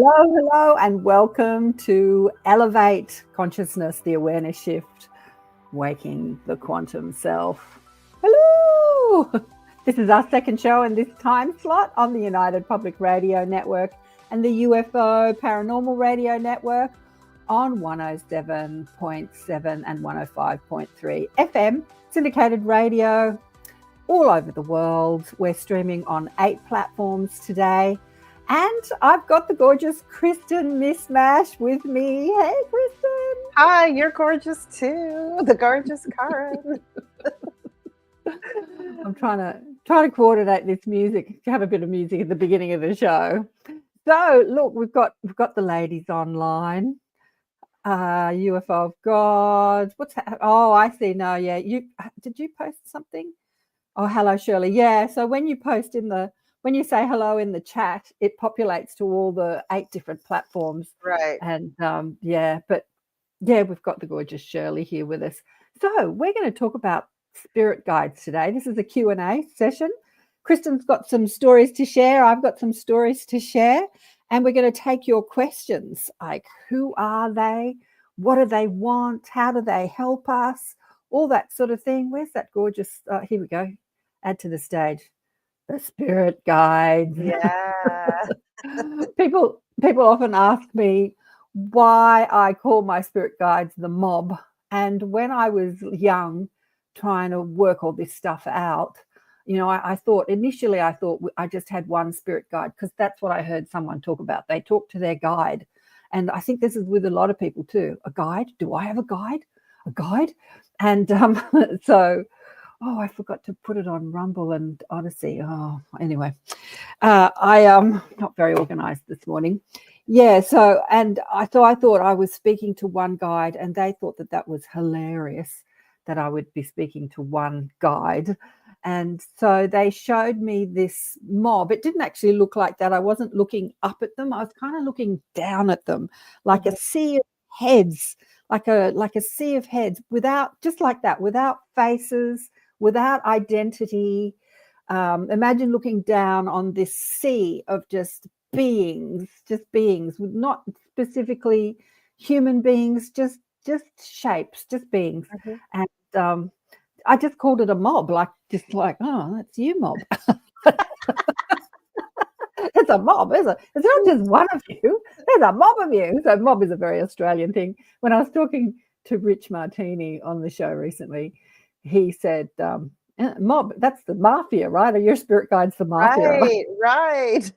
Hello, and welcome to Elevate Consciousness, the Awareness Shift, Waking the Quantum Self. Hello! This is our second show in this time slot on the United Public Radio Network and the UFO Paranormal Radio Network on 107.7 and 105.3 FM, syndicated radio all over the world. We're streaming on 8 platforms today. And I've got the gorgeous Kristin Mismash with me. Hey, Kristin. Hi, you're gorgeous too. The gorgeous Karen. I'm trying to coordinate this music, to have a bit of music at the beginning of the show. So look, we've got the ladies online. UFO of God. What's that? Oh, I see now. Yeah, did you post something? Oh, hello, Shirley. Yeah. So when you post when you say hello in the chat, it populates to all the 8 different platforms. Right. And we've got the gorgeous Shirley here with us. So we're going to talk about spirit guides today. This is a Q&A session. Kristin's got some stories to share. I've got some stories to share. And we're going to take your questions, like who are they? What do they want? How do they help us? All that sort of thing. Where's that gorgeous? Here we go. Add to the stage. The spirit guides. Yeah. People often ask me why I call my spirit guides the mob. And when I was young, trying to work all this stuff out, I thought initially I just had one spirit guide, because that's what I heard someone talk about. They talk to their guide. And I think this is with a lot of people too. A guide? Do I have a guide? A guide? And I forgot to put it on Rumble and Odyssey. Oh, anyway, I am not very organized this morning. Yeah, and I thought I was speaking to one guide, and they thought that was hilarious, that I would be speaking to one guide. And so they showed me this mob. It didn't actually look like that. I wasn't looking up at them. I was kind of looking down at them, like a sea of heads, like a sea of heads, without faces, without identity. Imagine looking down on this sea of just beings, with not specifically human beings, just shapes, just beings. And I just called it a mob, oh, that's you, mob. It's a mob, is it? It's not just one of you. There's a mob of you. So mob is a very Australian thing. When I was talking to Rich Martini on the show recently, he said, mob, that's the mafia, right? Or your spirit guide's the mafia. Right.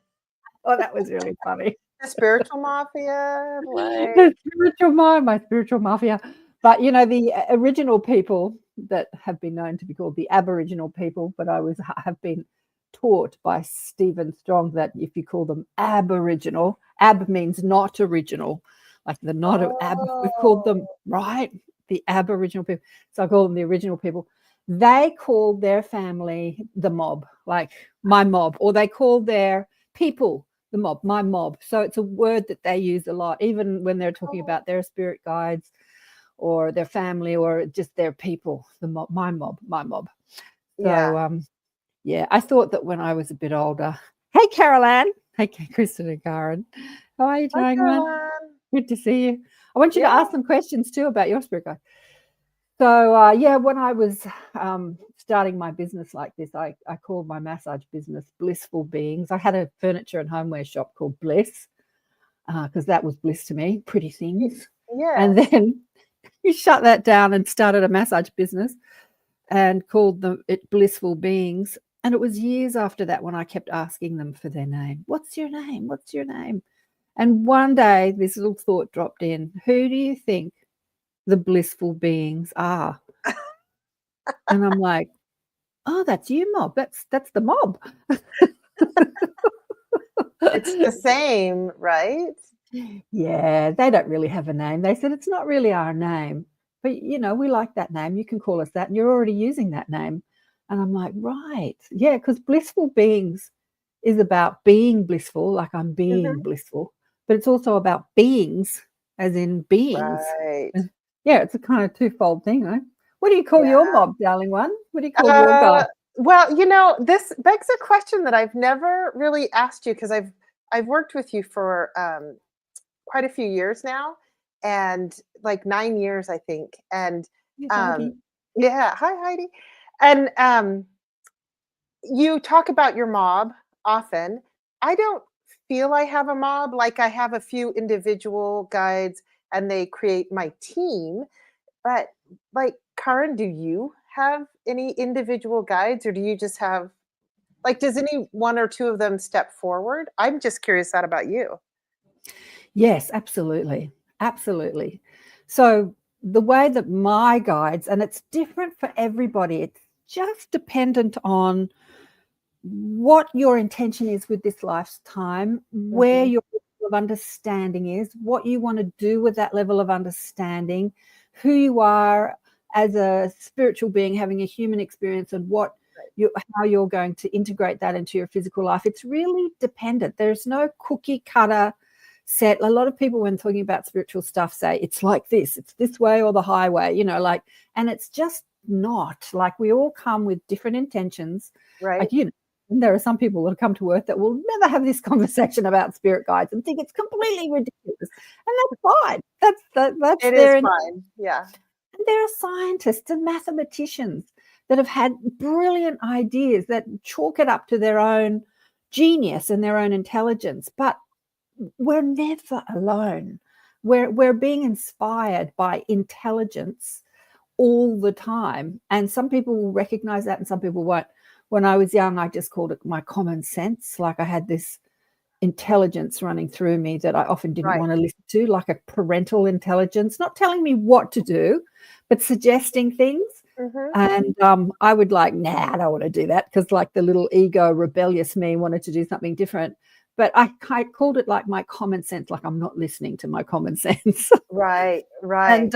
Oh, that was really funny. The spiritual mafia. The my spiritual mafia. But, the original people that have been known to be called the Aboriginal people, but have been taught by Stephen Strong that if you call them Aboriginal, ab means not original, like the not of ab. We've called them, right, the Aboriginal people. So I call them the original people. They called their family the mob, like my mob, or they called their people the mob, my mob. So it's a word that they use a lot, even when they're talking about their spirit guides or their family or just their people, the mob, my mob. So, I thought that when I was a bit older. Hey, Carolann. Hey, Kristin and Karen. How are you doing, man? Good to see you. I want you to ask some questions too about your spirit guide. So, when I was starting my business like this, I called my massage business Blissful Beings. I had a furniture and homeware shop called Bliss, because that was bliss to me, pretty things. Yeah. And then you shut that down and started a massage business and called it Blissful Beings. And it was years after that when I kept asking them for their name. What's your name? What's your name? And one day this little thought dropped in. Who do you think the blissful beings are? And I'm like, oh, that's you, mob. That's the mob. It's the same, right? Yeah, they don't really have a name. They said it's not really our name, but we like that name. You can call us that, and you're already using that name. And I'm like, right, yeah, because blissful beings is about being blissful, like I'm being blissful, but it's also about beings, as in beings. Right. Yeah, it's a kind of twofold thing, right? What do you call your mob, darling one? What do you call your guy? Well, this begs a question that I've never really asked you, because I've worked with you for quite a few years now, and like 9 years, I think. And Yes, um, Heidi. yeah, hi Heidi. And you talk about your mob often. I don't feel I have a mob. Like I have a few individual guides, and they create my team. But like, Karen, do you have any individual guides, or do you just have like, does any one or two of them step forward? I'm just curious that about you. Yes, absolutely. Absolutely. So the way that my guides, and it's different for everybody, it's just dependent on what your intention is with this lifetime, where Mhm. your level of understanding is, what you want to do with that level of understanding, who you are as a spiritual being having a human experience, and how you're going to integrate that into your physical life. It's really dependent. There's no cookie cutter set. A lot of people, when talking about spiritual stuff, say it's like this, it's this way or the highway, like, and it's just not. Like, we all come with different intentions. Right? Like, there are some people that come to Earth that will never have this conversation about spirit guides and think it's completely ridiculous, and that's fine. That's It is their. fine. Yeah. And there are scientists and mathematicians that have had brilliant ideas that chalk it up to their own genius and their own intelligence. But we're never alone. We're being inspired by intelligence all the time. And some people will recognize that and some people won't. When I was young, I just called it my common sense. Like, I had this intelligence running through me that I often didn't Right. want to listen to, like a parental intelligence, not telling me what to do, but suggesting things. Mhm. And I would like, nah, I don't want to do that, because like the little ego, rebellious me wanted to do something different. But I called it like my common sense, like I'm not listening to my common sense. Right. Right. And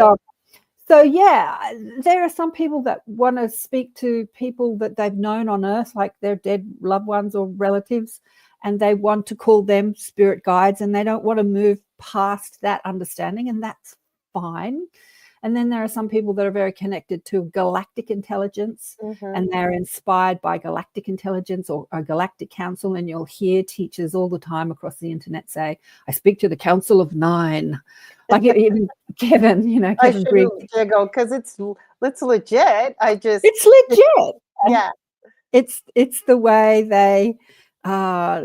so, yeah, there are some people that want to speak to people that they've known on Earth, like their dead loved ones or relatives, and they want to call them spirit guides, and they don't want to move past that understanding, and that's fine. And then there are some people that are very connected to galactic intelligence, Mhm. and they're inspired by galactic intelligence or a galactic council. And you'll hear teachers all the time across the internet say, I speak to the Council of Nine. Like, even Kevin, I Kevin Briggs. shouldn't giggle because it's legit. I just It's legit. yeah. It's the way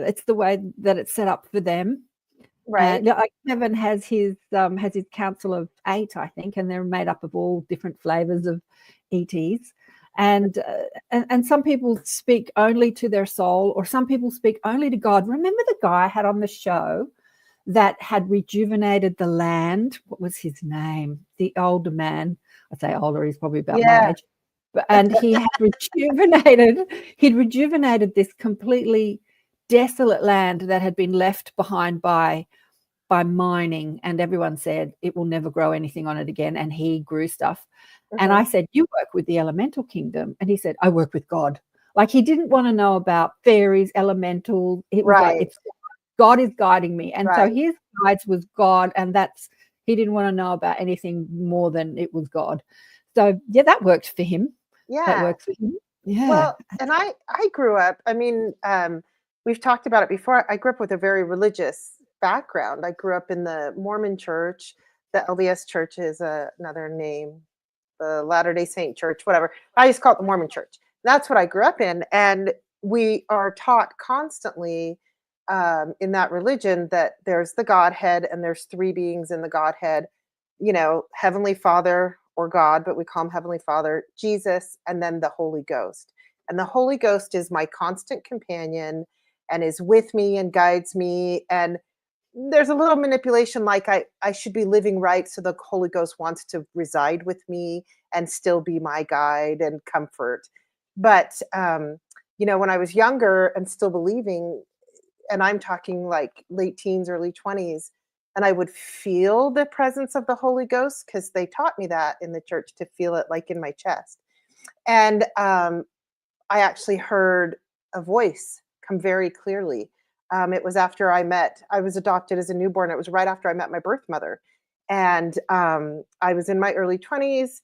it's the way that it's set up for them. Right. And like, Kevin has his council of 8, I think, and they're made up of all different flavors of ETs. And some people speak only to their soul, or some people speak only to God. Remember the guy I had on the show that had rejuvenated the land? What was his name? The older man. I'd say older, he's probably about my Yeah. age. And he'd rejuvenated this completely desolate land that had been left behind by mining, and everyone said it will never grow anything on it again, and he grew stuff. And I Mhm. said, you work with the elemental kingdom? And he said, I work with God. Like, he didn't want to know about fairies, elemental. It was like, Right. it's God is guiding me. And so Right. his guides was God, and he didn't want to know about anything more than it was God. So yeah, that worked for him. That Yeah. works for him. Yeah. Well, and I grew up, I mean, we've talked about it before. I grew up with a very religious background. I grew up in the Mormon church. The LDS church is another name, the Latter-day Saint church, whatever. I just call it the Mormon church. That's what I grew up in. And we are taught constantly in that religion that there's the Godhead and there's three beings in the Godhead, Heavenly Father or God, but we call him Heavenly Father, Jesus, and then the Holy Ghost. And the Holy Ghost is my constant companion and is with me and guides me. And there's a little manipulation, like I should be living right. So the Holy Ghost wants to reside with me and still be my guide and comfort. But, when I was younger and still believing, and I'm talking like late teens, early 20s, and I would feel the presence of the Holy Ghost because they taught me that in the church, to feel it like in my chest. And I actually heard a voice come very clearly. It was after I was adopted as a newborn. It was right after I met my birth mother. And I was in my early 20s,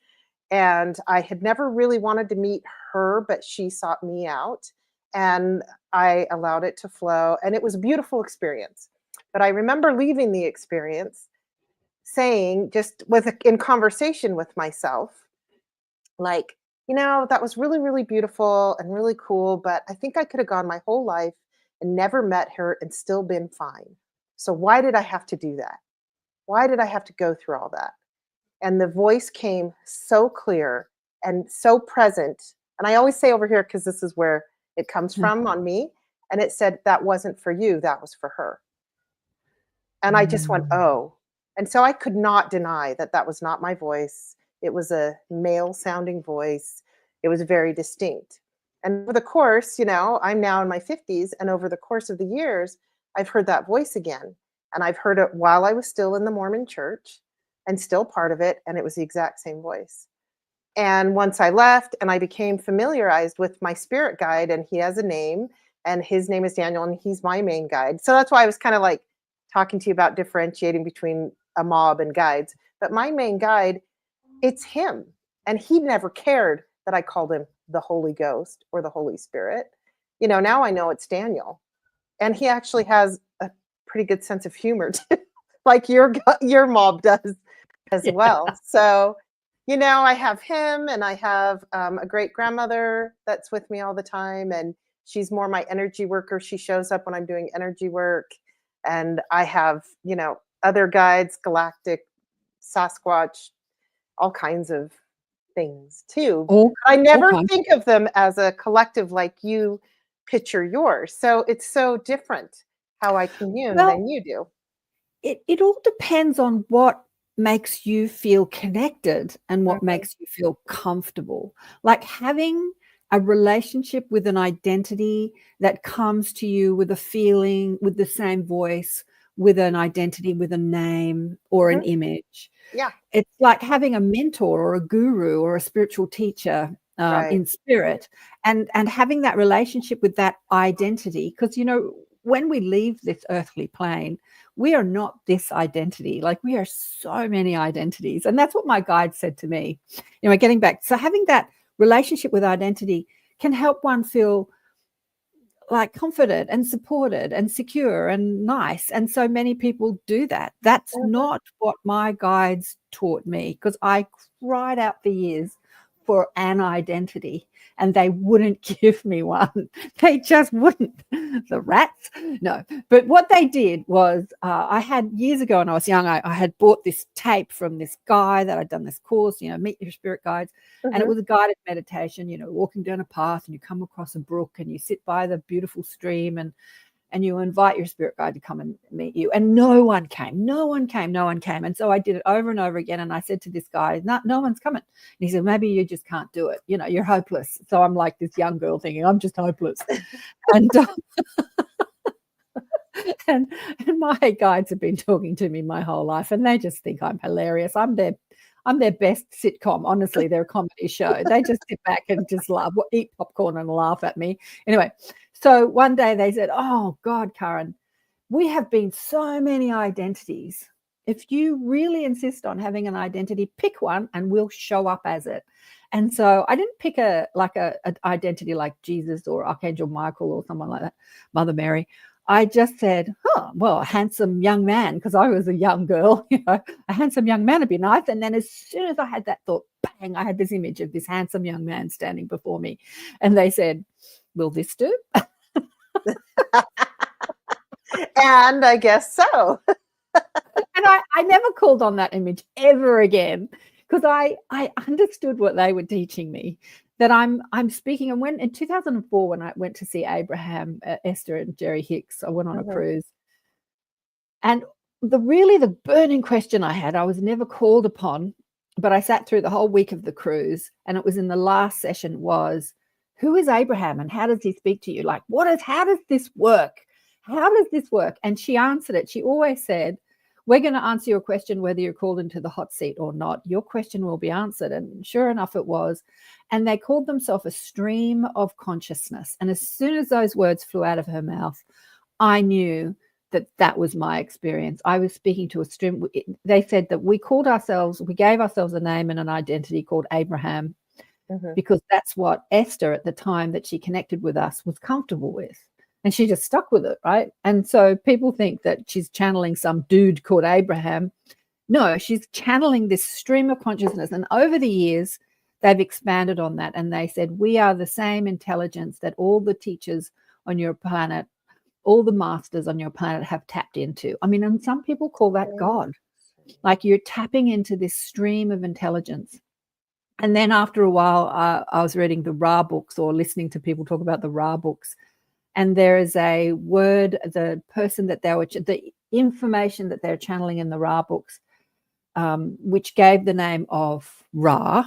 and I had never really wanted to meet her, but she sought me out. and I allowed it to flow, and it was a beautiful experience. But I remember leaving the experience saying, just in conversation with myself, like, that was really, really beautiful and really cool, but I think I could have gone my whole life and never met her and still been fine. So why did I have to do that? Why did I have to go through all that? And the voice came so clear and so present. And I always say over here, because this is where it comes from on me. And it said, that wasn't for you, that was for her. And I just went, oh. And so I could not deny that that was not my voice. It was a male sounding voice. It was very distinct. And over the course, I'm now in my 50s. And over the course of the years, I've heard that voice again. And I've heard it while I was still in the Mormon church and still part of it. And it was the exact same voice. And once I left and I became familiarized with my spirit guide, and he has a name, and his name is Daniel, and he's my main guide. So that's why I was kind of like talking to you about differentiating between a mob and guides. But my main guide, it's him. And he never cared that I called him the Holy Ghost or the Holy Spirit. Now I know it's Daniel. And he actually has a pretty good sense of humor too, like your mob does as well. So, I have him, and I have a great grandmother that's with me all the time. And she's more my energy worker. She shows up when I'm doing energy work. And I have, other guides, galactic, Sasquatch, all kinds of things too. I never think of them as a collective like you picture yours. So it's so different how I commune than you do. It all depends on what makes you feel connected and what makes you feel comfortable. Like having a relationship with an identity that comes to you with a feeling, with the same voice, with an identity, with a name or an image. Yeah. It's like having a mentor or a guru or a spiritual teacher in spirit, and having that relationship with that identity. Because, when we leave this earthly plane, we are not this identity. Like, we are so many identities. And that's what my guide said to me, getting back. So having that relationship with identity can help one feel like comforted and supported and secure and nice. And so many people do that. That's not what my guides taught me, because I cried out for years for an identity, and they wouldn't give me one. They just wouldn't. The rats. No. But what they did was, I had years ago when I was young, I had bought this tape from this guy that I'd done this course, Meet Your Spirit Guides. And it was a guided meditation, walking down a path, and you come across a brook, and you sit by the beautiful stream, and you invite your spirit guide to come and meet you. And no one came. And so I did it over and over again. And I said to this guy, no one's coming. And he said, maybe you just can't do it. You're hopeless. So I'm like this young girl thinking, I'm just hopeless. And and my guides have been talking to me my whole life, and they just think I'm hilarious. I'm their best sitcom. Honestly, they're a comedy show. They just sit back and just laugh, eat popcorn and laugh at me. Anyway, so one day they said, oh, God, Karen, we have been so many identities. If you really insist on having an identity, pick one and we'll show up as it. And so I didn't pick an identity like Jesus or Archangel Michael or someone like that, Mother Mary. I just said, a handsome young man, because I was a young girl, a handsome young man would be nice. And then as soon as I had that thought, bang, I had this image of this handsome young man standing before me. And they said, will this do? And I guess so. And I never called on that image ever again, because I understood what they were teaching me, that I'm speaking. And when in 2004, when I went to see Abraham, Esther and Jerry Hicks, I went on a cruise. And the burning question I had, I was never called upon, but I sat through the whole week of the cruise, and it was in the last session was, who is Abraham and how does he speak to you? Like, how does this work? How does this work? And she answered it. She always said, we're going to answer your question whether you're called into the hot seat or not. Your question will be answered. And sure enough, it was. And they called themselves a stream of consciousness. And as soon as those words flew out of her mouth, I knew that was my experience. I was speaking to a stream. They said that we gave ourselves a name and an identity called Abraham. because that's what Esther at the time that she connected with us was comfortable with. And she just stuck with it, right? And so people think that she's channeling some dude called Abraham. No, she's channeling this stream of consciousness. And over the years, they've expanded on that. And they said, we are the same intelligence that all the teachers on your planet, all the masters on your planet have tapped into. I mean, and some people call that God. Like you're tapping into this stream of intelligence. And then after a while, I was reading the Ra books or listening to people talk about the Ra books. And there is a word, the person that the information that they're channeling in the Ra books, which gave the name of Ra,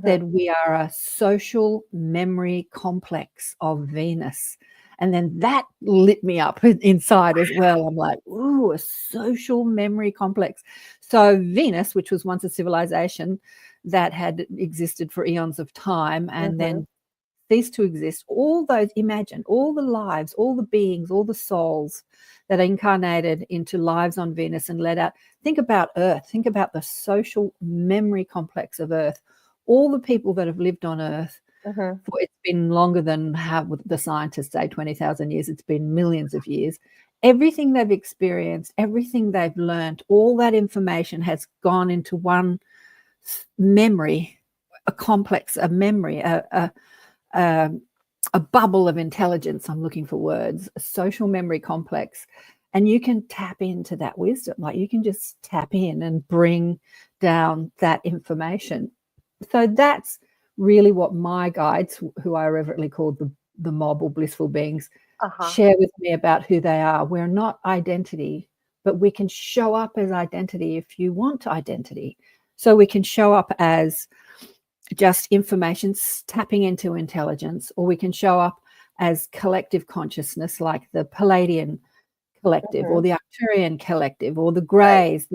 said we are a social memory complex of Venus. And then that lit me up inside as well. I'm like, ooh, a social memory complex. So Venus, which was once a civilization that had existed for eons of time and then ceased to exist, all those, imagine all the lives, all the beings, all the souls that incarnated into lives on Venus and led out. Think about Earth. Think about the social memory complex of Earth. All the people that have lived on Earth, for it's been longer than have the scientists say 20,000 years. It's been millions of years. Everything they've experienced, everything they've learned, all that information has gone into one memory, a complex, a memory, a bubble of intelligence. I'm looking for words, a social memory complex. And you can tap into that wisdom. Like you can just tap in and bring down that information. So that's really what my guides, who I reverently call the mob or blissful beings, share with me about who they are. We're not identity, but we can show up as identity if you want identity. So we can show up as just information tapping into intelligence, or we can show up as collective consciousness like the Palladian collective or the Arcturian collective or the Greys,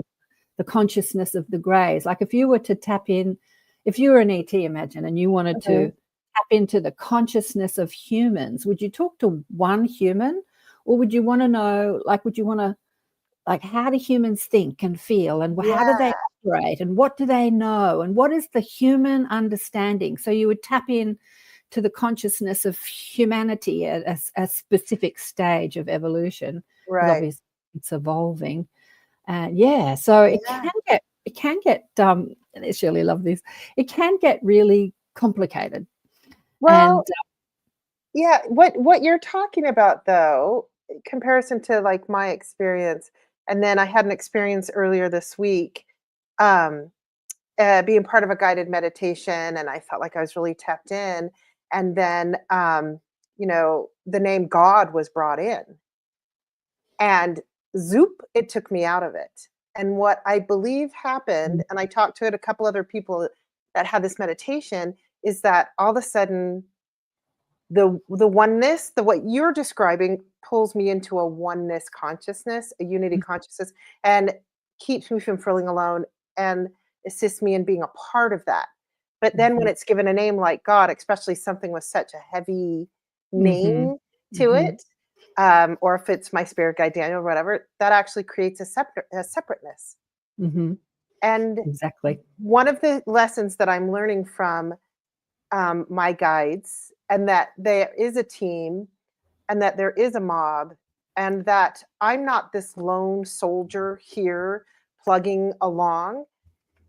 the consciousness of the Greys. Like if you were to tap in, if you were an ET, imagine, and you wanted to tap into the consciousness of humans, would you talk to one human, or would you want to know, like, would you want to, like, how do humans think and feel, and how do they operate, and what do they know, and what is the human understanding? So you would tap in to the consciousness of humanity at a specific stage of evolution. Right. Obviously, it's evolving. And so it can get and I surely love this. It can get really complicated. Well, what you're talking about though, in comparison to like my experience, and then I had an experience earlier this week, being part of a guided meditation, and I felt like I was really tapped in. And then, the name God was brought in, and zoop, it took me out of it. And what I believe happened, and I talked to a couple other people that had this meditation, is that all of a sudden the oneness, what you're describing pulls me into a oneness consciousness, a unity consciousness, and keeps me from feeling alone and assists me in being a part of that. But then when it's given a name like God, especially something with such a heavy name to it, or if it's my spirit guide Daniel or whatever, that actually creates a separateness. And exactly, one of the lessons that I'm learning from my guides, and that there is a team, and that there is a mob, and that I'm not this lone soldier here plugging along.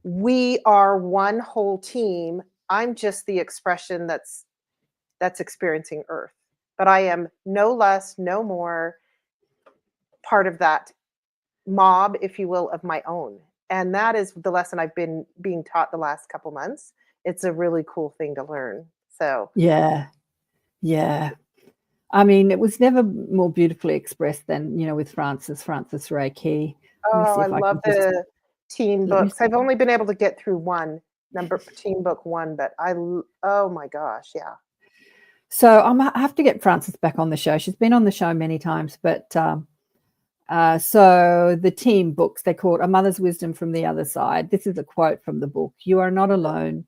We are one whole team. I'm just the expression that's experiencing Earth, but I am no less, no more part of that mob, if you will, of my own. And that is the lesson I've been being taught the last couple months. It's a really cool thing to learn. So yeah. I mean, it was never more beautifully expressed than, with Francis Reiki. Oh, I love the team books. I've only been able to get through team book one, but oh my gosh, yeah. So I have to get Frances back on the show. She's been on the show many times, but so the team books, they call it A Mother's Wisdom from the Other Side. This is a quote from the book. You are not alone.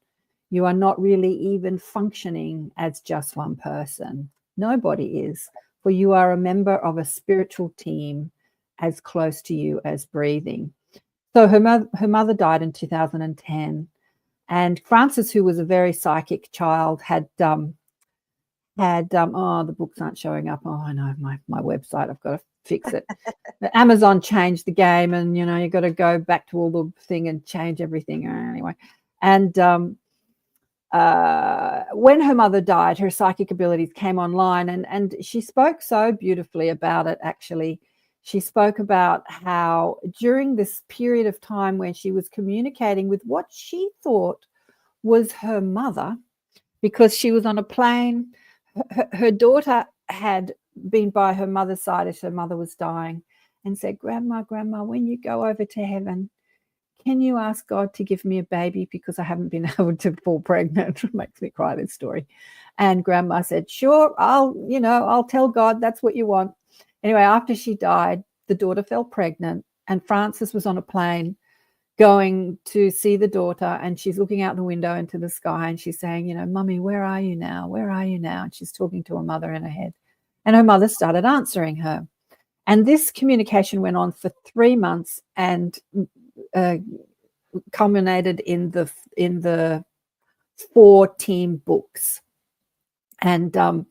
You are not really even functioning as just one person. Nobody is, for you are a member of a spiritual team as close to you as breathing. So her mother died in 2010. And Frances, who was a very psychic child, had oh, the books aren't showing up. Oh, I know, my website, I've got to fix it. Amazon changed the game, and you've got to go back to all the thing and change everything anyway. And when her mother died, her psychic abilities came online, and she spoke so beautifully about it. Actually, she spoke about how during this period of time when she was communicating with what she thought was her mother, because she was on a plane, her daughter had been by her mother's side as her mother was dying, and said, Grandma, when you go over to heaven, can you ask God to give me a baby, because I haven't been able to fall pregnant? It makes me cry, this story. And Grandma said, sure, I'll tell God that's what you want. Anyway, after she died, the daughter fell pregnant, and Frances was on a plane going to see the daughter, and she's looking out the window into the sky, and she's saying, Mummy, where are you now? Where are you now? And she's talking to her mother in her head. And her mother started answering her. And this communication went on for 3 months, and culminated in the 4 team books. And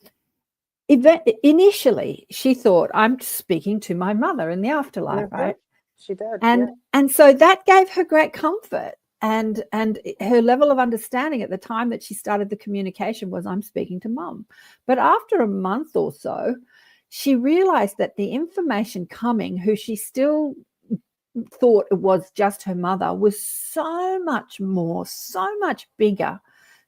initially she thought, I'm speaking to my mother in the afterlife, right? She did. And so that gave her great comfort, and her level of understanding at the time that she started the communication was, I'm speaking to Mum. But after a month or so, she realized that the information coming, who she still thought it was just her mother, was so much more, so much bigger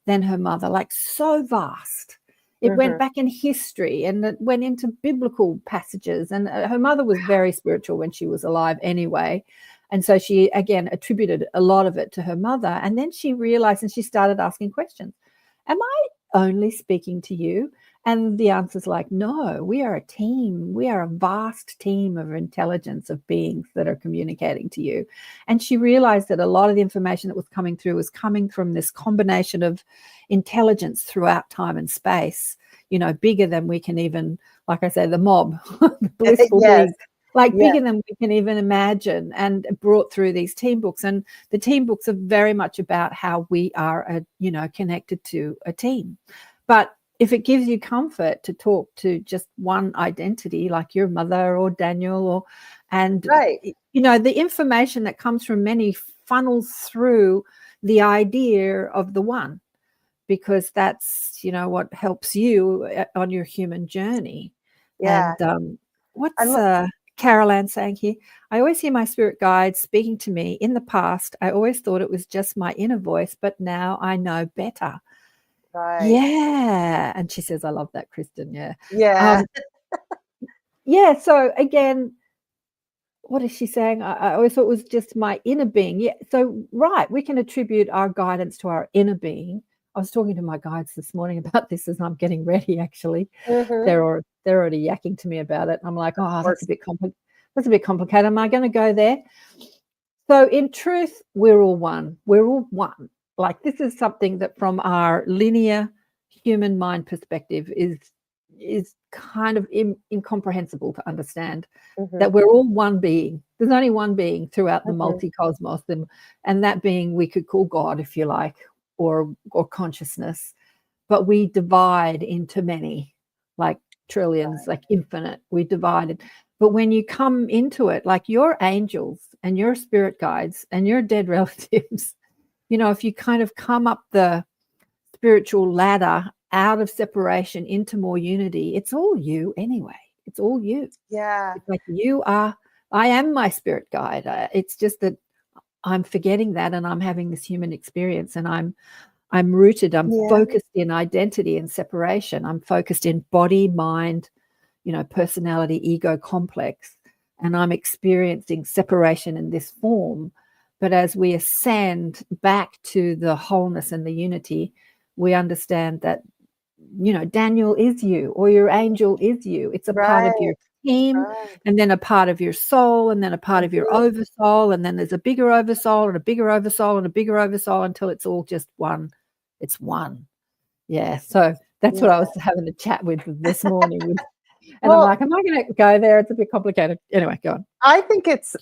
than her mother, like so vast. It went back in history, and it went into biblical passages. And her mother was very spiritual when she was alive anyway. And so she, again, attributed a lot of it to her mother. And then she realized, and she started asking questions. Am I only speaking to you? And the answer's like, no, we are a team. We are a vast team of intelligence, of beings that are communicating to you. And she realized that a lot of the information that was coming through was coming from this combination of intelligence throughout time and space, bigger than we can even, like I say, the mob, the blissful beings, bigger than we can even imagine, and brought through these team books. And the team books are very much about how we are, connected to a team. But if it gives you comfort to talk to just one identity, like your mother or Daniel, the information that comes from many funnels through the idea of the one, because that's, what helps you on your human journey. Yeah. And what's Carolann saying here? I always hear my spirit guides speaking to me. In the past, I always thought it was just my inner voice, but now I know better. Right. Yeah. And she says, I love that, Kristin. Yeah. Yeah. Yeah. So again, what is she saying? I always thought it was just my inner being. Yeah. So, right, we can attribute our guidance to our inner being. I was talking to my guides this morning about this as I'm getting ready, actually. They're already yakking to me about it. I'm like, that's a bit complicated. Am I going to go there? So in truth, we're all one. We're all one. Like, this is something that from our linear human mind perspective is kind of incomprehensible to understand, that we're all one being. There's only one being throughout the multi-cosmos, and that being we could call God, if you like, or consciousness. But we divide into many, like trillions, like infinite. We divided. But when you come into it, like your angels and your spirit guides and your dead relatives, if you kind of come up the spiritual ladder out of separation into more unity, it's all you anyway. It's all you. Yeah. It's like I am my spirit guide. It's just that I'm forgetting that, and I'm having this human experience, and I'm rooted, I'm focused in identity and separation. I'm focused in body, mind, personality, ego complex, and I'm experiencing separation in this form. But as we ascend back to the wholeness and the unity, we understand that, Daniel is you, or your angel is you. It's a part of your team, and then a part of your soul, and then a part of your oversoul, and then there's a bigger oversoul and a bigger oversoul and a bigger oversoul until it's all just one. It's one. Yeah. So that's what I was having a chat with this morning. And I'm like, am I going to go there? It's a bit complicated. Anyway, go on. I think it's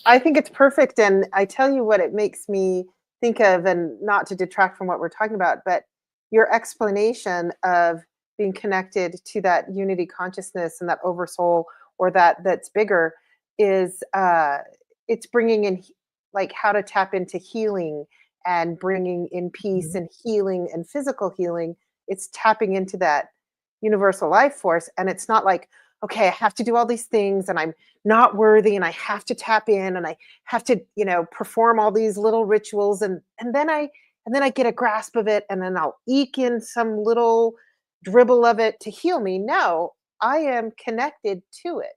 perfect. And I tell you what, it makes me think of, and not to detract from what we're talking about, but your explanation of being connected to that unity consciousness and that oversoul, or that's bigger, is it's bringing in like how to tap into healing and bringing in peace and healing and physical healing. It's tapping into that universal life force, and it's not like, okay, I have to do all these things and I'm not worthy and I have to tap in and I have to, perform all these little rituals, and then I get a grasp of it, and then I'll eke in some little dribble of it to heal me. No, I am connected to it.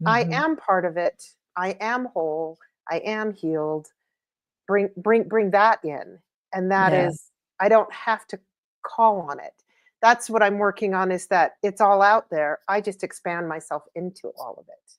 I am part of it. I am whole. I am healed. Bring that in. And that Yeah. is, I don't have to call on it. That's what I'm working on, is that it's all out there. I just expand myself into all of it.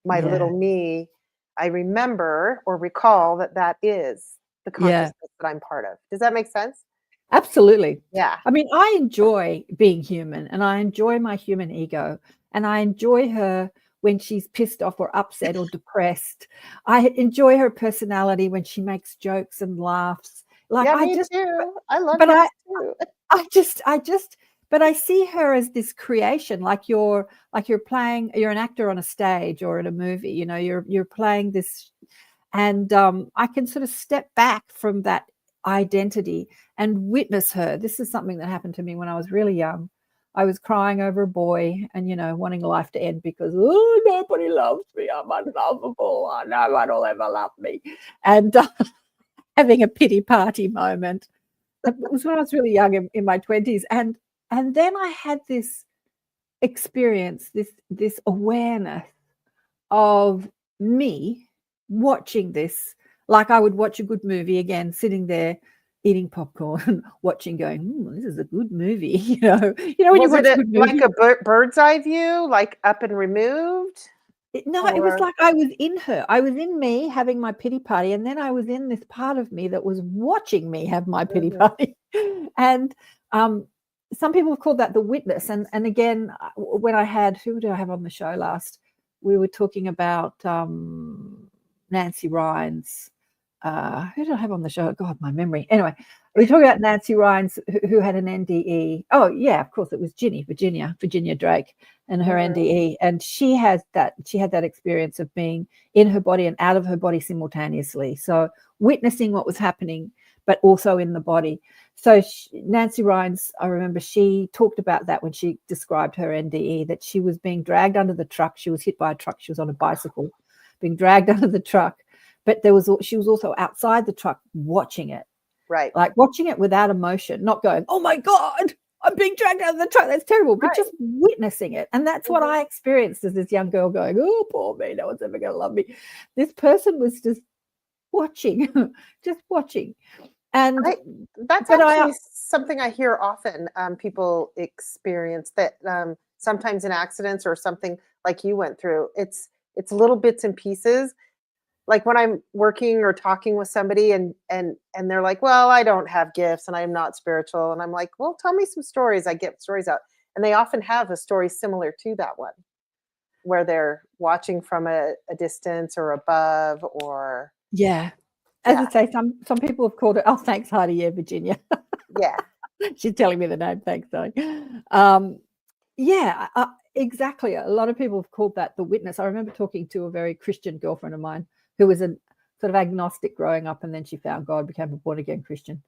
My Yeah. little me, I remember or recall that is the Yeah. consciousness that I'm part of. Does that make sense? Absolutely. Yeah. I mean, I enjoy being human, and I enjoy my human ego, and I enjoy her when she's pissed off or upset or depressed. I enjoy her personality when she makes jokes and laughs. Like Yeah, I me just, too. I love but jokes too. I just, but I see her as this creation, like you're playing, you're an actor on a stage or in a movie, you're playing this, and I can sort of step back from that identity and witness her. This is something that happened to me when I was really young. I was crying over a boy and, wanting life to end because, oh, nobody loves me. I'm unlovable. No one will ever love me. And having a pity party moment. It was when I was really young in my 20s. And then I had this experience, this awareness of me watching this, like I would watch a good movie again, sitting there eating popcorn, watching, going, this is a good movie. When you Was it watch a good like movie. a bird's eye view, like up and removed? No, it was Or like I was in her. I was in me having my pity party, and then I was in this part of me that was watching me have my pity Mhm. party. And some people have called that the witness. And again, when I had, who did I have on the show last? We were talking about Nancy Rhines. Who did I have on the show? God, my memory. Anyway, we were talking about Nancy Rhines, who had an NDE. Oh, yeah, of course, it was Virginia Drake, and her Mhm. NDE. And she had that experience of being in her body and out of her body simultaneously. So witnessing what was happening, but also in the body. So Nancy Rhines, I remember she talked about that when she described her NDE, that she was being dragged under the truck. She was hit by a truck. She was on a bicycle, being dragged under the truck. But she was also outside the truck watching it, Right. like watching it without emotion, not going, oh my God, I'm being dragged out of the truck. That's terrible. But Right. just witnessing it. And that's what Mhm. I experienced as this young girl going, oh, poor me. No one's ever going to love me. This person was just watching, just watching. And, That's but actually something I hear often, people experience, that sometimes in accidents or something like you went through. It's little bits and pieces. Like when I'm working or talking with somebody, and they're like, "Well, I don't have gifts and I'm not spiritual." And I'm like, "Well, tell me some stories." I get stories out. And they often have a story similar to that one, where they're watching from a distance or above, or yeah, as I yeah. say, some people have called it, oh, thanks, Heidi. Yeah, Virginia. Yeah. She's telling me the name. Thanks, Heidi. Yeah, exactly. A lot of people have called that the witness. I remember talking to a very Christian girlfriend of mine who was a sort of agnostic growing up, and then she found God, became a born again Christian.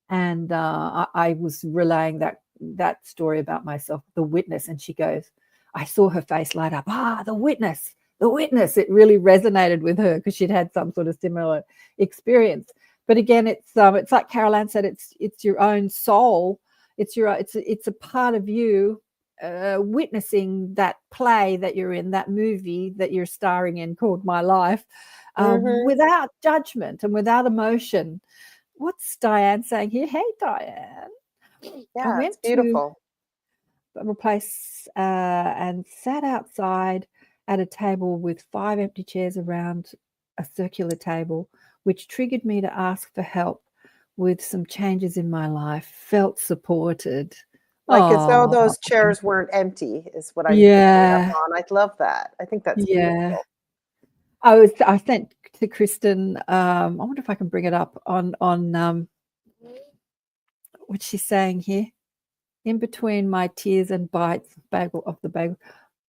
And I was relaying that story about myself, the witness, and she goes, I saw her face light up. The witness, the witness. It really resonated with her because she'd had some sort of similar experience. But again, it's like Carolann said, it's your own soul. It's a part of you witnessing that play that you're in, that movie that you're starring in called My Life, Mhm. without judgment and without emotion. What's Diane saying here? Hey, Diane. I Yeah, it's went to beautiful. a place and sat outside at a table with 5 empty chairs around a circular table, which triggered me to ask for help with some changes in my life. Felt supported. Like as though Oh, those chairs weren't empty, is what I'm picking up yeah, on. I love that. I think that's yeah. beautiful. I sent to Kristin. I wonder if I can bring it up on what she's saying here. In between my tears and bites, bagel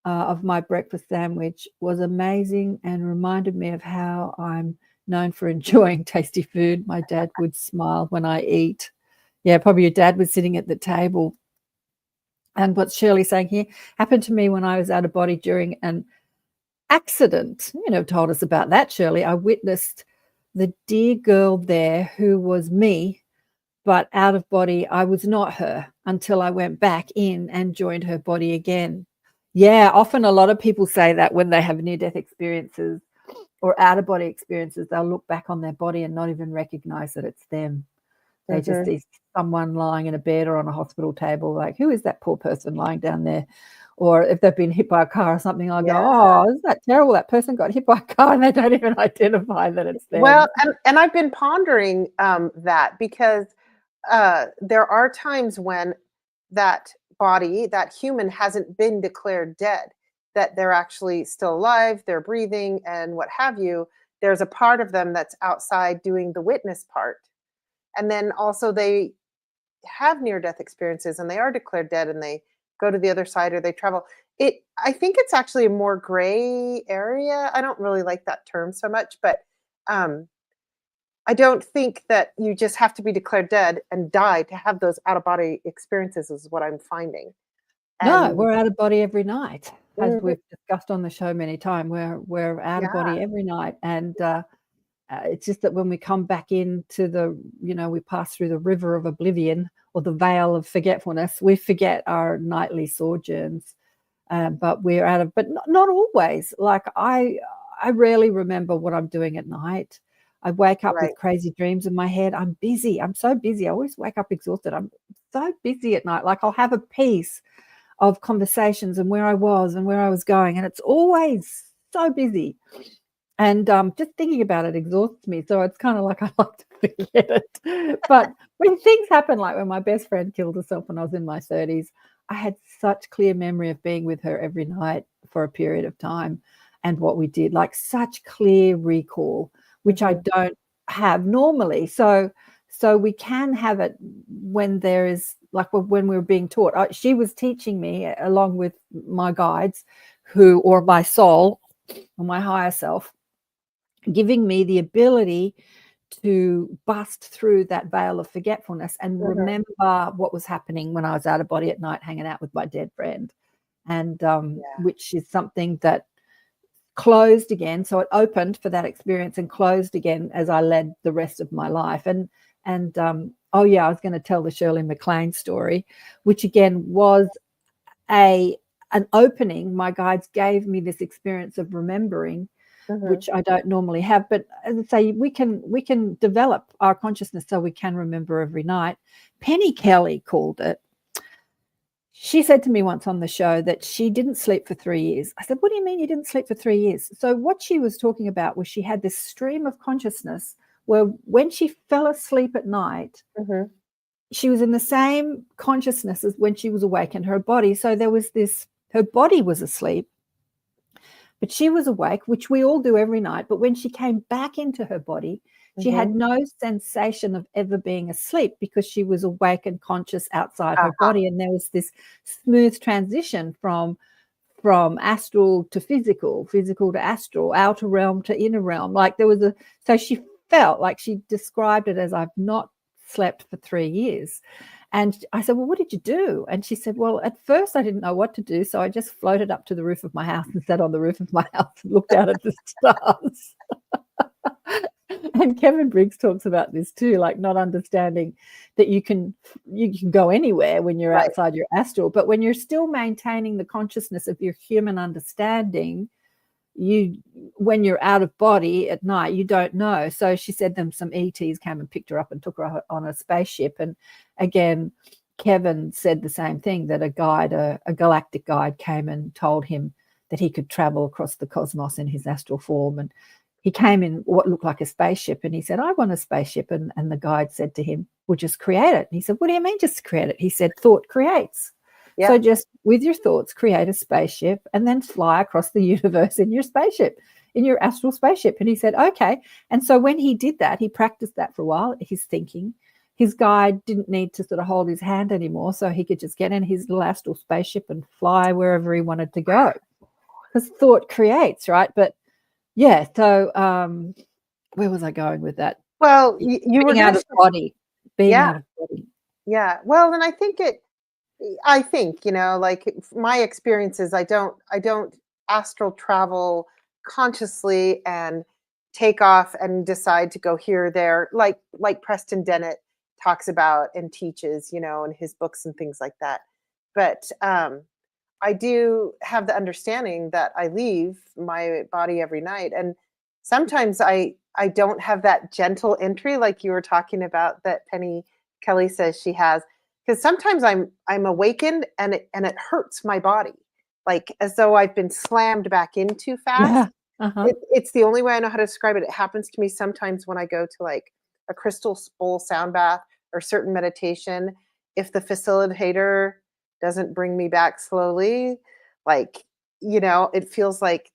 of my breakfast sandwich was amazing and reminded me of how I'm known for enjoying tasty food. My dad would smile when I eat. Yeah, probably your dad was sitting at the table. And what Shirley's saying here happened to me when I was out of body during an accident. You know, told us about that, Shirley. I witnessed the dear girl there who was me, but out of body, I was not her until I went back in and joined her body again. Yeah, often a lot of people say that when they have near-death experiences or out-of-body experiences, they'll look back on their body and not even recognize that it's them. They just see someone lying in a bed or on a hospital table, like, who is that poor person lying down there? Or if they've been hit by a car or something, I'll go, oh, isn't that terrible? That person got hit by a car, and they don't even identify that it's them. Well, and I've been pondering that because there are times when that body, that human hasn't been declared dead, that they're actually still alive, they're breathing and what have you. There's a part of them that's outside doing the witness part. And then also they have near-death experiences and they are declared dead and they go to the other side or they travel. I think it's actually a more gray area. I don't really like that term so much, but I don't think that you just have to be declared dead and die to have those out-of-body experiences is what I'm finding. No, And we're out of body every night, as Mhm. we've discussed on the show many times. We're out of Yeah, body every night, and it's just that when we come back into we pass through the river of oblivion or the veil of forgetfulness, we forget our nightly sojourns. But we're out of, but not always. Like I rarely remember what I'm doing at night. I wake up right. with crazy dreams in my head. I'm busy. I'm so busy. I always wake up exhausted. I'm so busy at night. Like I'll have a piece of conversations and where I was and where I was going, and it's always so busy. And just thinking about it exhausts me. So it's kind of like I like to forget it. But when things happen, like when my best friend killed herself when I was in my 30s, I had such clear memory of being with her every night for a period of time and what we did, like such clear recall, which I don't have normally. So we can have it when there is, like when we were being taught. She was teaching me along with my guides or my soul or my higher self, giving me the ability to bust through that veil of forgetfulness and remember what was happening when I was out of body at night hanging out with my dead friend. And Yeah. which is something that closed again. So it opened for that experience and closed again as I led the rest of my life. And oh yeah, I was going to tell the Shirley MacLaine story, which again was an opening. My guides gave me this experience of remembering, which I don't normally have. But as I say, we can develop our consciousness so we can remember every night. Penny Kelly called it. She said to me once on the show that she didn't sleep for 3 years. I said, what do you mean you didn't sleep for 3 years? So what she was talking about was she had this stream of consciousness where when she fell asleep at night, she was in the same consciousness as when she was awake in her body. So there was this, her body was asleep, but she was awake, which we all do every night. But when she came back into her body, she had no sensation of ever being asleep because she was awake and conscious outside her body. And there was this smooth transition from astral to physical to astral, outer realm to inner realm. Like there was so she felt like, she described it as, I've not slept for 3 years. And I said, well, what did you do? And she said, well, at first I didn't know what to do. So I just floated up to the roof of my house and sat on the roof of my house and looked out at the stars. And Kevin Briggs talks about this too, like not understanding that you can go anywhere when you're outside your astral, but when you're still maintaining the consciousness of your human understanding, when you're out of body at night, you don't know. So she said some ETs came and picked her up and took her on a spaceship. And again, Kevin said the same thing, that a galactic guide came and told him that he could travel across the cosmos in his astral form. And he came in what looked like a spaceship, and he said, I want a spaceship. And the guide said to him, well, just create it. And he said, what do you mean just create it? He said, thought creates. Yeah. So just with your thoughts, create a spaceship and then fly across the universe in your spaceship. in your astral spaceship. And he said, okay. And so when he did that, he practiced that for a while, his thinking. His guide didn't need to sort of hold his hand anymore, so he could just get in his little astral spaceship and fly wherever he wanted to go. Because thought creates, right? But yeah, so where was I going with that? Well, you were being out of body. Being out of body. Yeah. Well, and I think, you know, like my experiences, I don't astral travel consciously and take off and decide to go here or there, like Preston Dennett talks about and teaches, you know, in his books and things like that. But I do have the understanding that I leave my body every night, and sometimes I don't have that gentle entry like you were talking about that Penny Kelly says she has, because sometimes I'm awakened and it hurts my body, like as though I've been slammed back in too fast. Yeah. Uh-huh. It's the only way I know how to describe it. It happens to me sometimes when I go to like a crystal bowl sound bath or certain meditation. If the facilitator doesn't bring me back slowly, like, you know, it feels like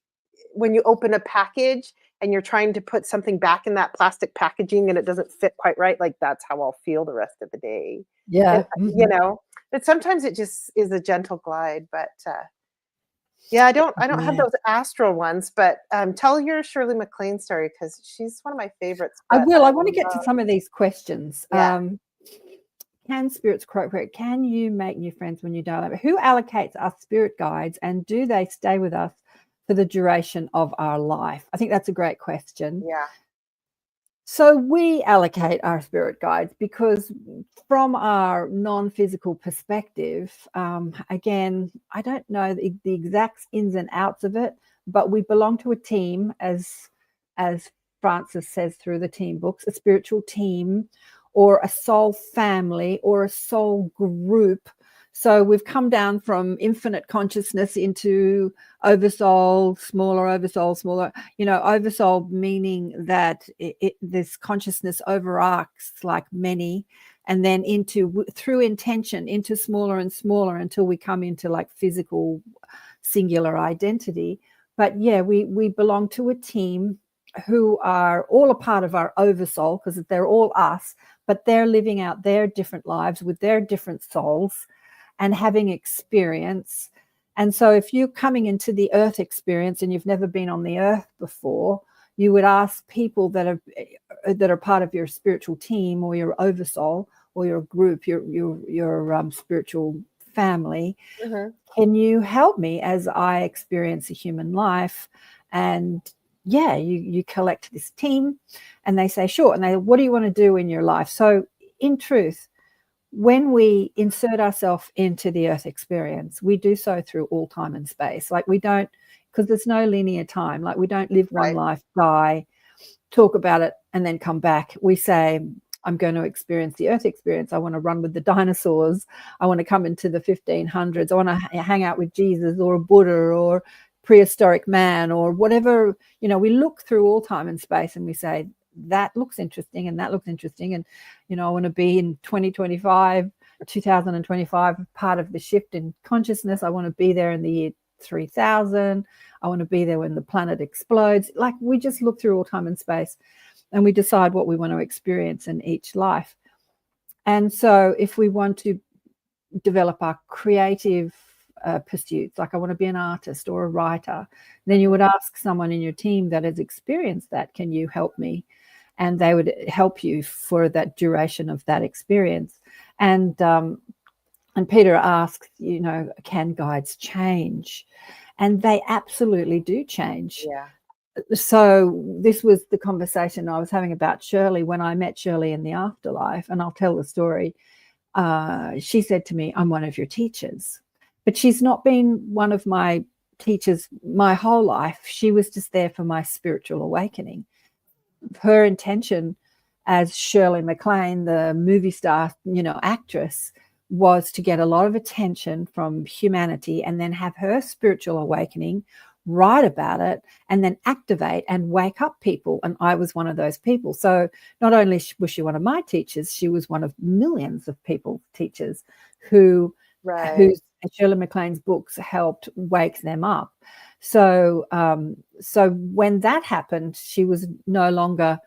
when you open a package and you're trying to put something back in that plastic packaging and it doesn't fit quite right, like that's how I'll feel the rest of the day. Yeah. And, you know, but sometimes it just is a gentle glide. But yeah, I don't have those astral ones. But tell your Shirley MacLaine story, because she's one of my favorites. I will. I want to get to some of these questions. Yeah. Can spirits cooperate? Can you make new friends when you die? Who allocates us spirit guides, and do they stay with us for the duration of our life? I think that's a great question. Yeah. So we allocate our spirit guides because from our non-physical perspective, again, I don't know the exact ins and outs of it, but we belong to a team, as Francis says through the team books, a spiritual team or a soul family or a soul group. So we've come down from infinite consciousness into oversoul, smaller, you know, oversoul meaning that this consciousness overarcs like many, and then into, through intention, into smaller and smaller until we come into like physical singular identity. But yeah, we belong to a team who are all a part of our oversoul, because they're all us, but they're living out their different lives with their different souls and having experience. And so if you're coming into the earth experience and you've never been on the earth before, you would ask people that are part of your spiritual team or your oversoul or your group, your spiritual family, can you help me as I experience a human life? And yeah, you collect this team and they say, sure. And they, what do you want to do in your life? So in truth, when we insert ourselves into the earth experience, we do so through all time and space. Like we don't, because there's no linear time. Like we don't live one life, die, talk about it, and then come back. We say, I'm going to experience the earth experience. I want to run with the dinosaurs. I want to come into the 1500s. I want to hang out with Jesus or a Buddha or prehistoric man or whatever. You know, we look through all time and space and we say, that looks interesting and that looks interesting. And, you know, I want to be in 2025, 2025, part of the shift in consciousness. I want to be there in the year 3000. I want to be there when the planet explodes. Like we just look through all time and space and we decide what we want to experience in each life. And so if we want to develop our creative pursuits, like I want to be an artist or a writer, then you would ask someone in your team that has experienced that, can you help me? And they would help you for that duration of that experience. And Peter asks, you know, can guides change? And they absolutely do change. Yeah. So this was the conversation I was having about Shirley when I met Shirley in the afterlife, and I'll tell the story. She said to me, I'm one of your teachers. But she's not been one of my teachers my whole life. She was just there for my spiritual awakening. Her intention as Shirley MacLaine, the movie star, you know, actress, was to get a lot of attention from humanity and then have her spiritual awakening, write about it, and then activate and wake up people. And I was one of those people. So not only was she one of my teachers, she was one of millions of people, teachers, whose Shirley MacLaine's books helped wake them up. So so when that happened, she was no longer,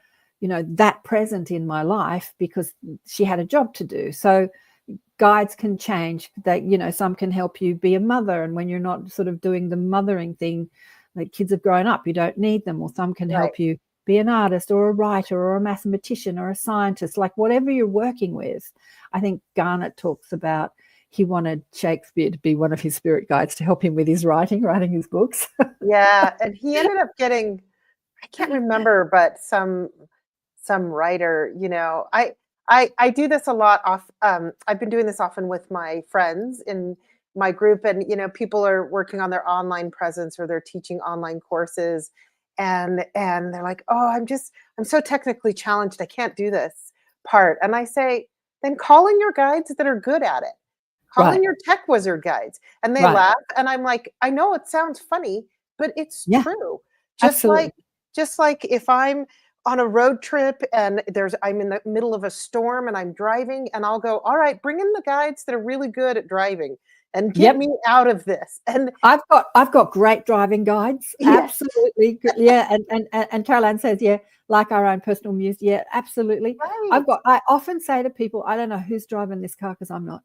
that present in my life because she had a job to do. So guides can change. That, some can help you be a mother, and when you're not sort of doing the mothering thing, like kids have grown up, you don't need them. Or some can help you be an artist or a writer or a mathematician or a scientist, like whatever you're working with. I think Garnet talks about he wanted Shakespeare to be one of his spirit guides to help him with his writing his books. Yeah, and he ended up getting, I can't remember, but some writer, I do this a lot off. I've been doing this often with my friends in my group, and people are working on their online presence or they're teaching online courses, and they're like, oh, I'm so technically challenged, I can't do this part. And I say, then call in your guides that are good at it. Call in your tech wizard guides. And they laugh, and I'm like, I know it sounds funny, but it's true. Absolutely. Just like if I'm on a road trip and I'm in the middle of a storm and I'm driving, and I'll go, all right, bring in the guides that are really good at driving and get me out of this. And I've got great driving guides. Absolutely. Yeah. And Carolann says, like our own personal muse. Yeah, absolutely. Right. I often say to people, I don't know who's driving this car because I'm not.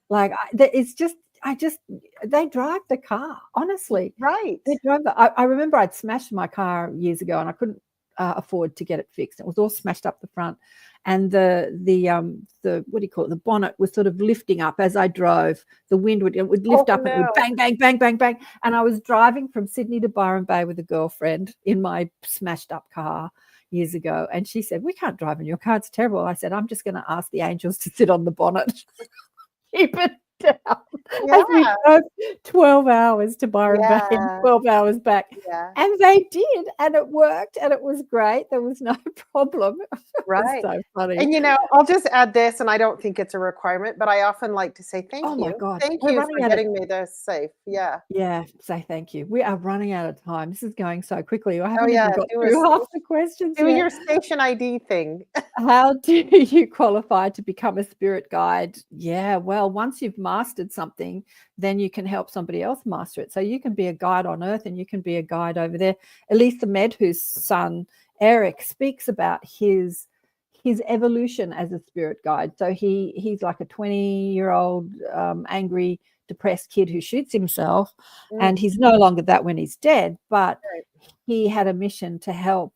Like they drive the car, honestly. Right. They drive I remember I'd smashed my car years ago and I couldn't afford to get it fixed. It was all smashed up the front, and the what do you call it? The bonnet was sort of lifting up as I drove. The wind would lift up and it would bang, bang, bang, bang, bang. And I was driving from Sydney to Byron Bay with a girlfriend in my smashed up car years ago, and she said, "We can't drive in your car. It's terrible." I said, "I'm just going to ask the angels to sit on the bonnet." Keep it down. As we drove 12 hours to Byron Bay and 12 hours back. And they did, and it worked, and it was great. There was no problem. Right. So funny. And I'll just add this, and I don't think it's a requirement, but I often like to say thank you. My God. Thank you for getting me this safe. Yeah. Yeah, say thank you. We are running out of time. This is going so quickly. I haven't even got through half the questions yet. Do your yet. station ID thing. How do you qualify to become a spirit guide? Yeah, well, once you've mastered something, then you can help somebody else master it. So you can be a guide on Earth and you can be a guide over there. Elisa Medhu's son, Eric, speaks about his evolution as a spirit guide. So he's like a 20-year-old angry, depressed kid who shoots himself, and he's no longer that when he's dead, but he had a mission to help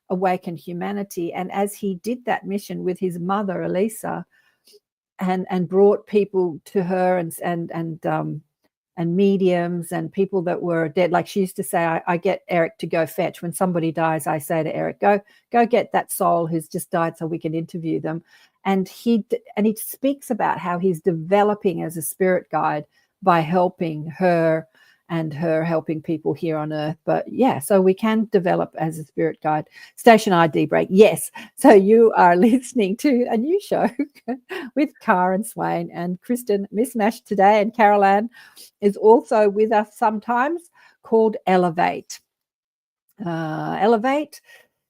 awaken humanity. And as he did that mission with his mother, Elisa, and brought people to her and mediums and people that were dead, like she used to say, I get Eric to go fetch. When somebody dies, I say to Eric, go get that soul who's just died so we can interview them. And he speaks about how he's developing as a spirit guide by helping her and her helping people here on Earth. But yeah, so we can develop as a spirit guide. Station ID break. Yes. So you are listening to a new show with Car and Swain and Kristin Mismash today. And Carolann is also with us sometimes, called Elevate. Elevate,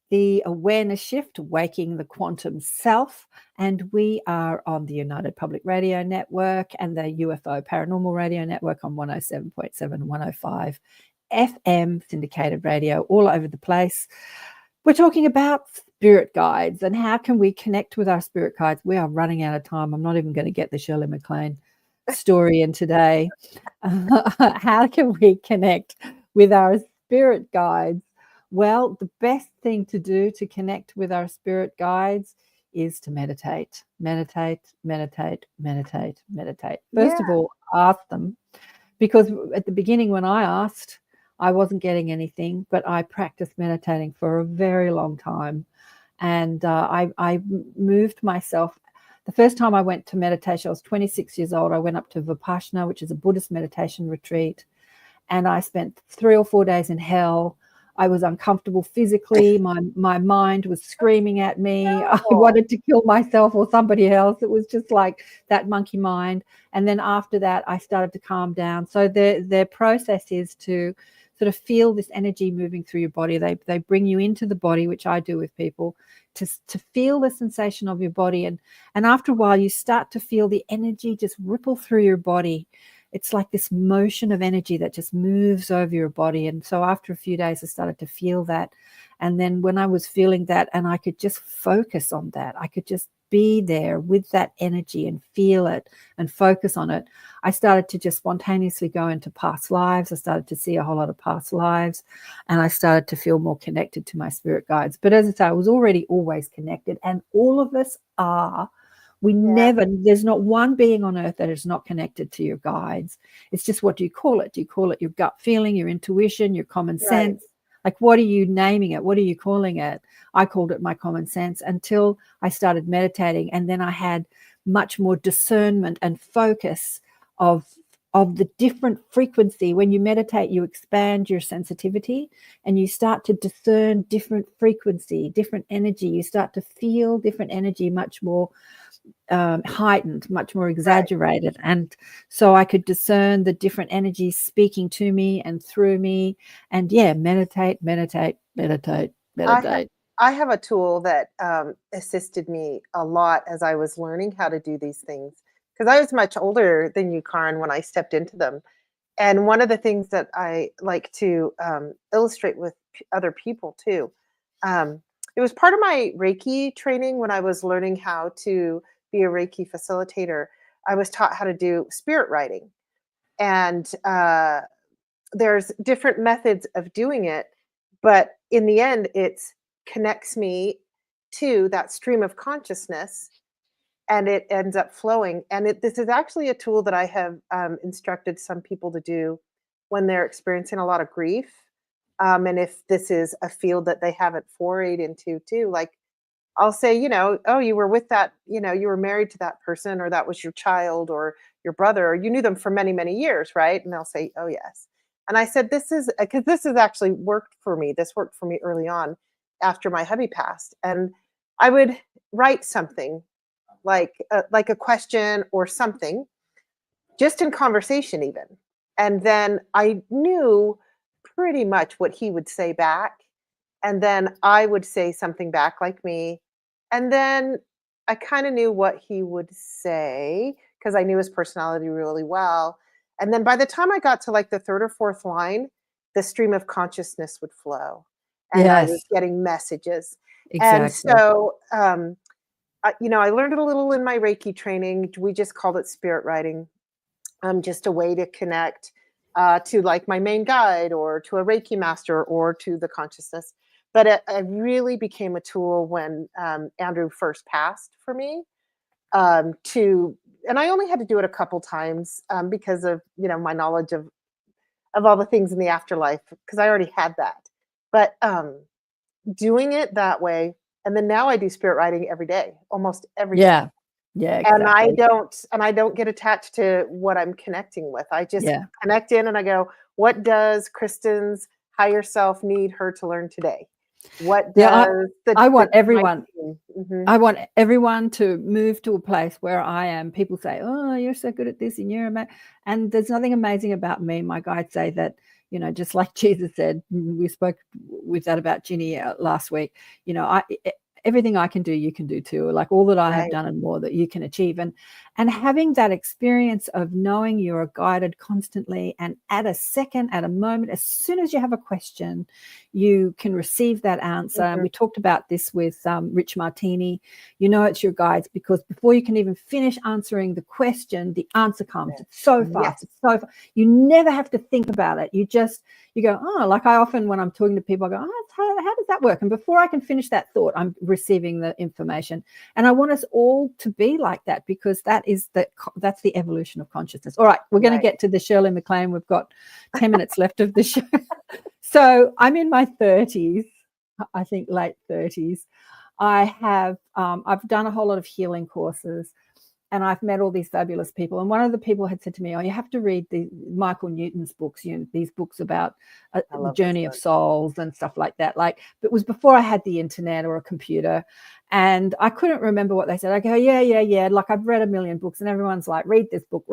the awareness shift, waking the quantum self. And we are on the United Public Radio Network and the UFO Paranormal Radio Network on 107.7, 105 FM, syndicated radio all over the place. We're talking about spirit guides and how can we connect with our spirit guides. We are running out of time. I'm not even going to get the Shirley MacLaine story in today. How can we connect with our spirit guides? Well, the best thing to do to connect with our spirit guides is to meditate. Meditate, meditate, meditate, meditate. First of all, ask them, because at the beginning when I asked, I wasn't getting anything, but I practiced meditating for a very long time. And I moved myself. The first time I went to meditation, I was 26 years old. I went up to Vipassana, which is a Buddhist meditation retreat. And I spent 3 or 4 days in hell. I was uncomfortable physically. My mind was screaming at me. No. I wanted to kill myself or somebody else. It was just like that monkey mind. And then after that, I started to calm down. So their process is to sort of feel this energy moving through your body. They bring you into the body, which I do with people, to feel the sensation of your body. And after a while, you start to feel the energy just ripple through your body. it's like this motion of energy that just moves over your body. And so after a few days, I started to feel that. And then when I was feeling that, and I could just focus on that, I could just be there with that energy and feel it and focus on it, I started to just spontaneously go into past lives. I started to see a whole lot of past lives, and I started to feel more connected to my spirit guides. But as I say, I was already always connected, and all of us are. There's not one being on earth that is not connected to your guides. It's just, what do you call it? Do you call it your gut feeling, your intuition, your common sense? Like, what are you naming it? What are you calling it? I called it my common sense until I started meditating. And then I had much more discernment and focus of the different frequency. When you meditate, you expand your sensitivity and you start to discern different frequency, different energy. You start to feel different energy much more heightened, much more exaggerated. And so I could discern the different energies speaking to me and through me. And meditate. I have a tool that assisted me a lot as I was learning how to do these things, because I was much older than you, Karin, when I stepped into them. And one of the things that I like to illustrate with other people too, it was part of my Reiki training when I was learning how to be a Reiki facilitator. I was taught how to do spirit writing. And there's different methods of doing it, but in the end, it connects me to that stream of consciousness, and it ends up flowing. And this is actually a tool that I have instructed some people to do when they're experiencing a lot of grief. And if this is a field that they haven't forayed into too, like I'll say, oh, you were with that, you were married to that person, or that was your child or your brother, or you knew them for many, many years, right? And they'll say, oh, yes. And I said, this is because this has actually worked for me. This worked for me early on after my hubby passed. And I would write something like a question or something, just in conversation even. And then I knew pretty much what he would say back. And then I would say something back like me. And then I kind of knew what he would say because I knew his personality really well. And then by the time I got to like the third or fourth line, the stream of consciousness would flow. And I was getting messages. Exactly. And so, I learned it a little in my Reiki training. We just called it spirit writing, just a way to connect to like my main guide or to a Reiki master or to the consciousness. But it really became a tool when Andrew first passed for me. And I only had to do it a couple times because of my knowledge of all the things in the afterlife, because I already had that. But doing it that way, and then now I do spirit writing every day, almost every day. Yeah, exactly. And I don't get attached to what I'm connecting with. I just connect in and I go, what does Kristin's higher self need her to learn today? What does I want everyone to move to a place where I am. People say, oh, you're so good at this and you're amazing. And there's nothing amazing about me. My guides say that, just like Jesus said, we spoke with that about Ginny last week, everything I can do, you can do too. Like all that I have done and more that you can achieve. And having that experience of knowing you're guided constantly, and at a moment, as soon as you have a question, you can receive that answer. And we talked about this with Rich Martini. It's your guides because before you can even finish answering the question, the answer comes. It's so fast. It's so fast. You never have to think about it. You go, oh, like I often, when I'm talking to people, I go, oh, how does that work? And before I can finish that thought, I'm receiving the information. And I want us all to be like that, because that's the evolution of consciousness. All right, we're going to get to the Shirley MacLaine. We've got 10 minutes left of the show. So I'm in my 30s, I think late 30s. I have, I've done a whole lot of healing courses, and I've met all these fabulous people. And one of the people had said to me, oh, you have to read the Michael Newton's books, these books about the journey of souls and stuff like that. But it was before I had the internet or a computer. And I couldn't remember what they said. I go, yeah. Like I've read a million books, and everyone's like, read this book.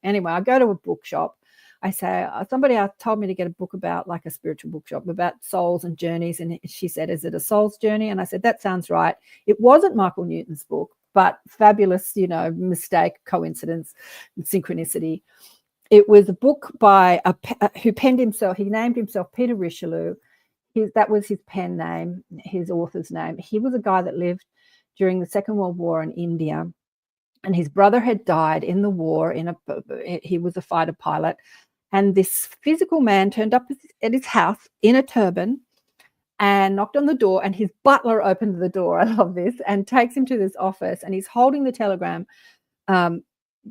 Anyway, I go to a bookshop. I say, somebody told me to get a book about, like a spiritual bookshop about souls and journeys. And she said, is it a soul's journey? And I said, that sounds right. It wasn't Michael Newton's book, but fabulous, mistake, coincidence, synchronicity. it was a book by who penned himself. He named himself Peter Richelieu. That was his pen name, his author's name. He was a guy that lived during the Second World War in India, and his brother had died in the war. He was a fighter pilot, and this physical man turned up at his house in a turban and knocked on the door, and his butler opened the door. I love this, and takes him to this office, and he's holding the telegram,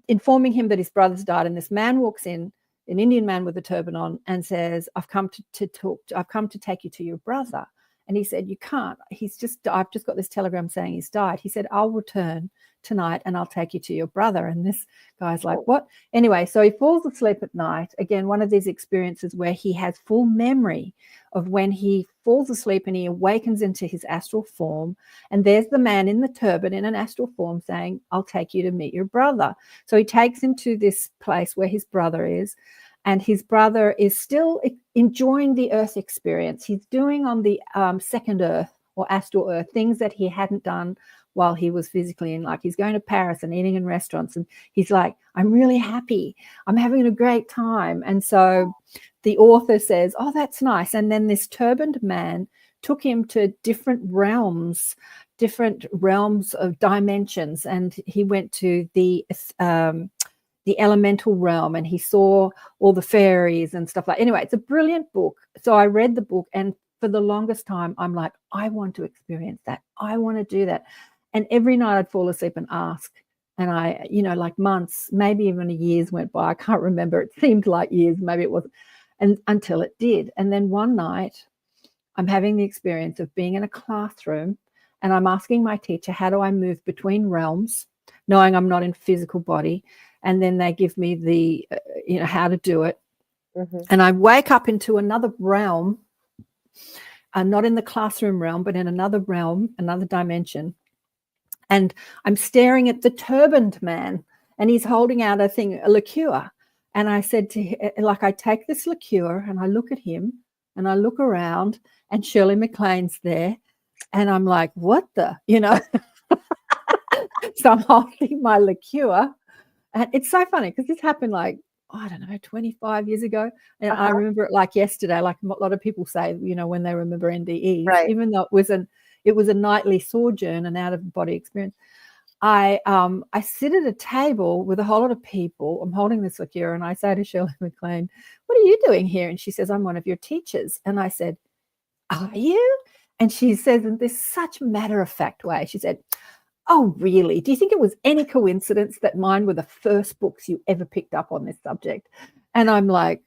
informing him that his brother's died. And this man walks in, an Indian man with a turban on, and says, I've come to take you to your brother. And he said, you can't. I've just got this telegram saying he's died. He said, I'll return tonight and I'll take you to your brother. And this guy's like, what? Anyway, so he falls asleep at night. Again, one of these experiences where he has full memory of when he falls asleep and he awakens into his astral form. And there's the man in the turban in an astral form saying, I'll take you to meet your brother. So he takes him to this place where his brother is. And his brother is still enjoying the earth experience. He's doing on the second earth or astral earth things that he hadn't done while he was physically in. Like, he's going to Paris and eating in restaurants. And he's like, I'm really happy. I'm having a great time. And so the author says, oh, that's nice. And then this turbaned man took him to different realms of dimensions. And he went to the elemental realm, and he saw all the fairies and stuff like that. Anyway, it's a brilliant book. So I read the book, and for the longest time, I'm like, I want to experience that. I want to do that. And every night I'd fall asleep and ask. And I, like months, maybe even years went by. I can't remember. It seemed like years. Maybe it wasn't. And until it did. And then one night I'm having the experience of being in a classroom, and I'm asking my teacher, how do I move between realms, knowing I'm not in physical body? And then they give me the, how to do it. Mm-hmm. And I wake up into another realm, not in the classroom realm, but in another realm, another dimension. And I'm staring at the turbaned man, and he's holding out a liqueur. And I said to him, I take this liqueur and I look at him and I look around, and Shirley MacLaine's there. And I'm like, what the, So I'm holding my liqueur. And it's so funny because this happened 25 years ago. And I remember it like yesterday, like a lot of people say, when they remember NDEs, right. Even though it was a nightly sojourn, an out-of-body experience. I sit at a table with a whole lot of people. I'm holding this liqueur, and I say to Shirley MacLaine, what are you doing here? And she says, I'm one of your teachers. And I said, are you? And she says in this such matter-of-fact way, she said, oh, really? Do you think it was any coincidence that mine were the first books you ever picked up on this subject? And I'm like,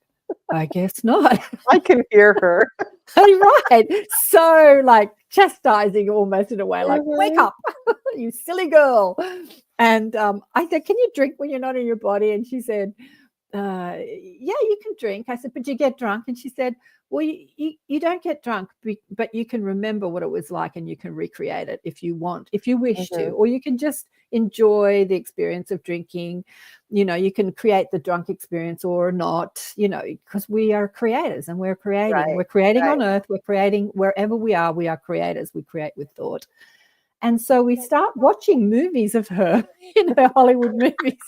I guess not. I can hear her. Right. So chastising almost in a way, like, wake up, you silly girl. And I said, can you drink when you're not in your body? And she said, yeah, you can drink. I said, but you get drunk? And she said, well, you don't get drunk, but you can remember what it was like, and you can recreate it if you want, if you wish to, or you can just enjoy the experience of drinking. You can create the drunk experience or not, because we are creators, and we're creating. Right. We're creating on earth. We're creating wherever we are. We are creators. We create with thought. And so we start watching movies of her, Hollywood movies.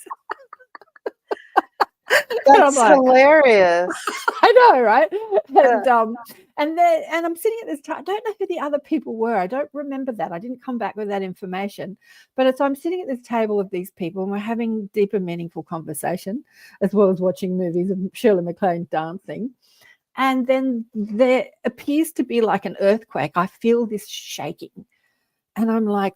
That's hilarious. I know, right? And I'm sitting at this time. I don't know who the other people were. I don't remember that. I didn't come back with that information. But so I'm sitting at this table of these people, and we're having deep and meaningful conversation, as well as watching movies of Shirley MacLaine dancing. And then there appears to be like an earthquake. I feel this shaking, and I'm like,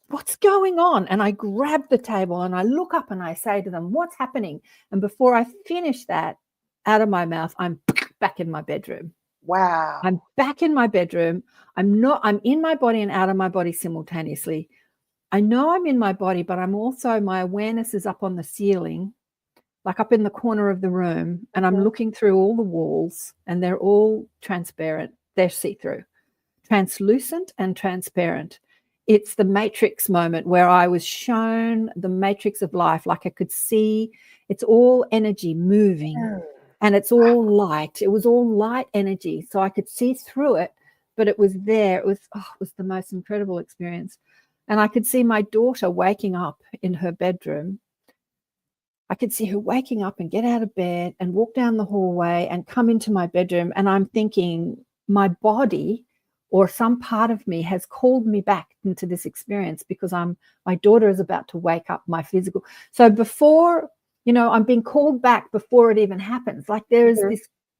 what's going on? And I grab the table and I look up and I say to them, what's happening? And before I finish that, out of my mouth, I'm back in my bedroom. Wow. I'm back in my bedroom. I'm in my body and out of my body simultaneously. I know I'm in my body, but my awareness is up on the ceiling, like up in the corner of the room. And I'm looking through all the walls, and they're all transparent. They're see-through, translucent and transparent. It's the Matrix moment where I was shown the matrix of life. Like I could see, it's all energy moving, and it's all light. It was all light energy. So I could see through it, but it was there. It was the most incredible experience. And I could see my daughter waking up in her bedroom. I could see her waking up and get out of bed and walk down the hallway and come into my bedroom. And I'm thinking my body or some part of me has called me back into this experience because my daughter is about to wake up, my physical. So before, I'm being called back before it even happens. Like there is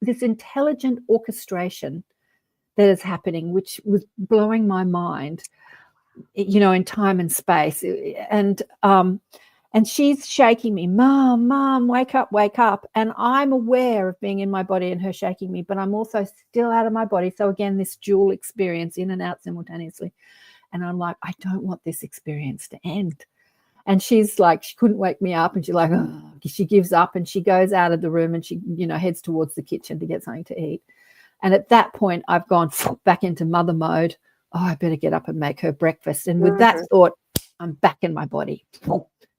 this intelligent orchestration that is happening, which was blowing my mind, in time and space. And she's shaking me, Mom, wake up. And I'm aware of being in my body and her shaking me, but I'm also still out of my body. So again, this dual experience, in and out simultaneously. And I'm like, I don't want this experience to end. And she's like, she couldn't wake me up. And she's like, she gives up and she goes out of the room and she, heads towards the kitchen to get something to eat. And at that point, I've gone back into mother mode. Oh, I better get up and make her breakfast. And with that thought, I'm back in my body.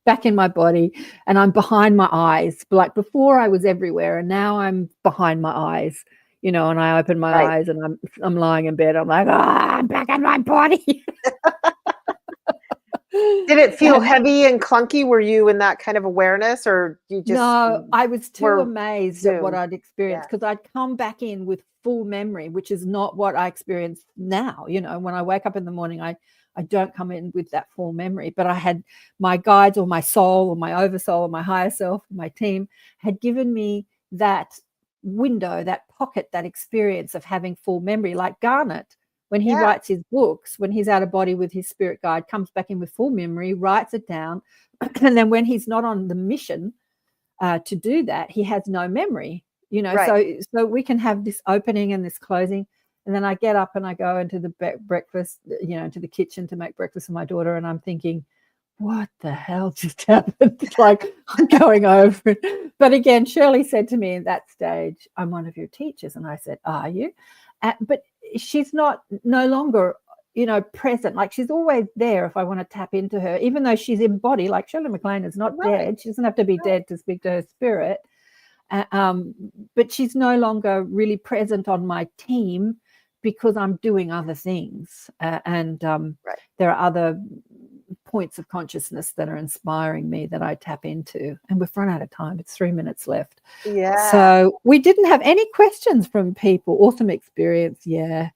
And I'm behind my eyes. Like before I was everywhere and now I'm behind my eyes, and I open my eyes and I'm lying in bed. I'm like, I'm back in my body. Did it feel heavy and clunky? Were you in that kind of awareness or you just? No, I was too amazed at what I'd experienced because I'd come back in with full memory, which is not what I experience now. When I wake up in the morning, I don't come in with that full memory, but I had my guides or my soul or my oversoul or my higher self, my team had given me that window, that pocket, that experience of having full memory. Like Garnet, when he writes his books, when he's out of body with his spirit guide, comes back in with full memory, writes it down. And then when he's not on the mission to do that, he has no memory, so we can have this opening and this closing. And then I get up and I go into the breakfast, to the kitchen to make breakfast for my daughter. And I'm thinking, what the hell just happened? It's like I'm going over it. But again, Shirley said to me at that stage, I'm one of your teachers. And I said, are you? But she's no longer, present. Like she's always there if I want to tap into her, even though she's in body. Like Shirley MacLaine is not dead. She doesn't have to be dead to speak to her spirit. But she's no longer really present on my team because I'm doing other things. And there are other points of consciousness that are inspiring me that I tap into. And we've run out of time. It's 3 minutes left. Yeah. So we didn't have any questions from people. Awesome experience. Yeah.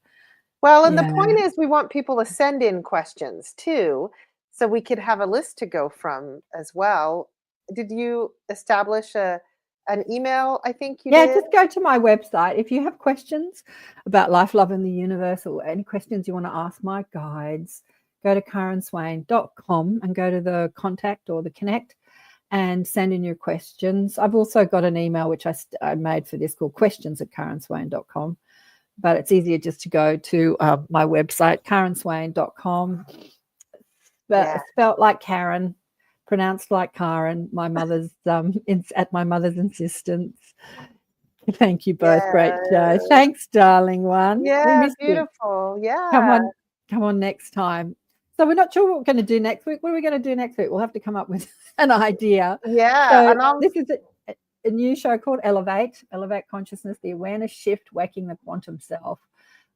Well, and the point is we want people to send in questions too, so we could have a list to go from as well. Did you establish an email? I think you did. Just go to my website. If you have questions about life, love, and the universe, or any questions you want to ask my guides, go to karenswain.com and go to the contact or the connect and send in your questions. I've also got an email which I made for this called questions@karenswain.com, but it's easier just to go to my website, karenswain.com. But spelt like Karen, pronounced like Karen, my mother's at my mother's insistence. Thank you both. Great show. Thanks, darling one. Yeah, beautiful. You. Yeah. Come on next time. So we're not sure what we're going to do next week. What are we going to do next week? We'll have to come up with an idea. Yeah. So this is a new show called Elevate Consciousness, the awareness shift, waking the quantum self,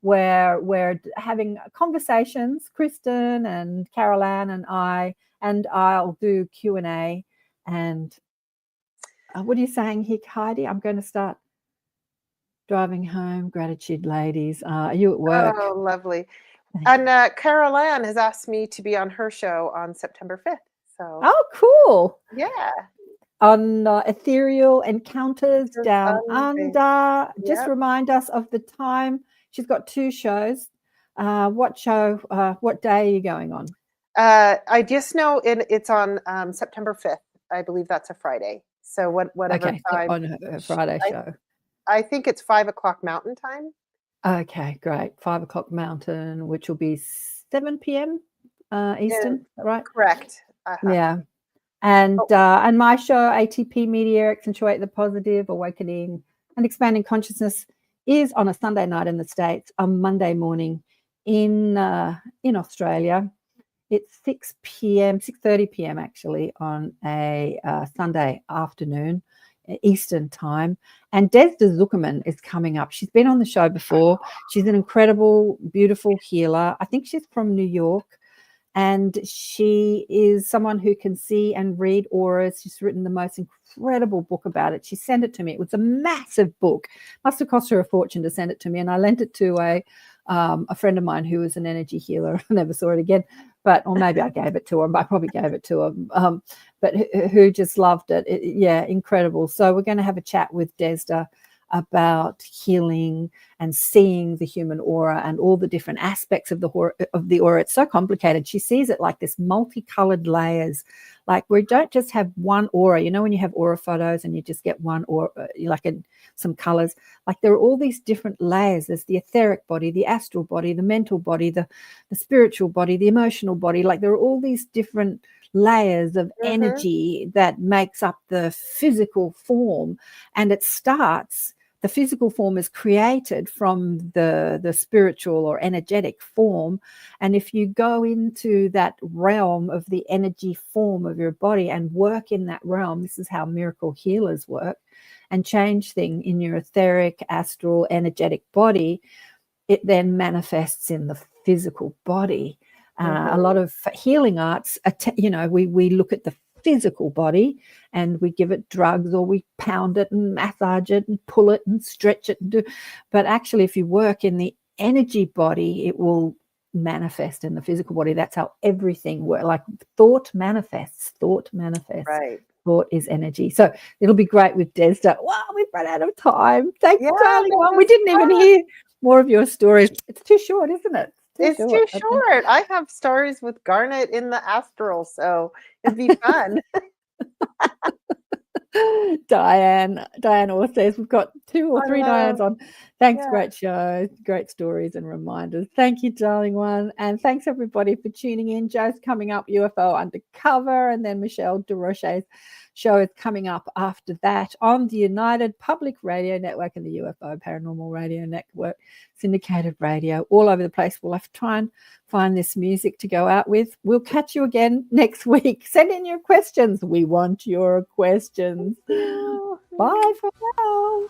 where we're having conversations, Kristin and Carolann and I'll do Q&A. And what are you saying here, Heidi? I'm going to start driving home. Gratitude, ladies. Are you at work? Oh, lovely. And Carolann has asked me to be on her show on September 5th. So. Oh, cool. Yeah. On Ethereal Encounters Down Under. Just remind us of the time. She's got 2 shows. What day are you going on? I just know it's on September 5th. I believe that's a Friday. So whatever time. On her Friday show. I think it's 5:00 Mountain Time. Okay, great. 5:00 Mountain, which will be 7 p.m. Eastern, right? Correct. Yeah. And my show, ATP Media, Accentuate the Positive, Awakening and Expanding Consciousness, is on a Sunday night in the States, a Monday morning in Australia. It's 6:30 p.m. actually on a Sunday afternoon, Eastern time. And Des de Zuckerman is coming up. She's been on the show before. She's an incredible, beautiful healer. I think she's from New York. And she is someone who can see and read auras. She's written the most incredible book about it. She sent it to me. It was a massive book. Must have cost her a fortune to send it to me. And I lent it to a friend of mine who was an energy healer. I never saw it again. Or maybe I gave it to her. I probably gave it to her. But who just loved it. Yeah, incredible. So we're going to have a chat with Desda about healing and seeing the human aura and all the different aspects of the aura. It's so complicated. She sees it like this multicolored layers. Like we don't just have one aura. You know, when you have aura photos and you just get one aura, like some colors, like there are all these different layers. There's the etheric body, the astral body, the mental body, the spiritual body, the emotional body. Like there are all these different layers of energy that makes up the physical form. And it starts, the physical form is created from the spiritual or energetic form. And if you go into that realm of the energy form of your body and work in that realm, this is how miracle healers work, and change things in your etheric, astral, energetic body, it then manifests in the physical body. A lot of healing arts, we look at the physical body and we give it drugs, or we pound it and massage it and pull it and stretch it but actually if you work in the energy body, it will manifest in the physical body. That's how everything works. Like thought manifests. Right. Thought is energy. So it'll be great with Desda. Wow, we've run out of time. Thanks, darling. Well, we didn't even hear more of your stories. It's too short, isn't it? It's too short. I have stories with Garnet in the astral, so it'd be fun. Diane also says we've got 2 or 3 Dianes on. Thanks, great show, great stories and reminders. Thank you, darling one. And thanks everybody for tuning in. Joe's coming up, UFO Undercover, and then Michelle DeRoche's show is coming up after that on the United Public Radio Network and the UFO Paranormal Radio Network, syndicated radio, all over the place. We'll have to try and find this music to go out with. We'll catch you again next week. Send in your questions. We want your questions. Bye for now.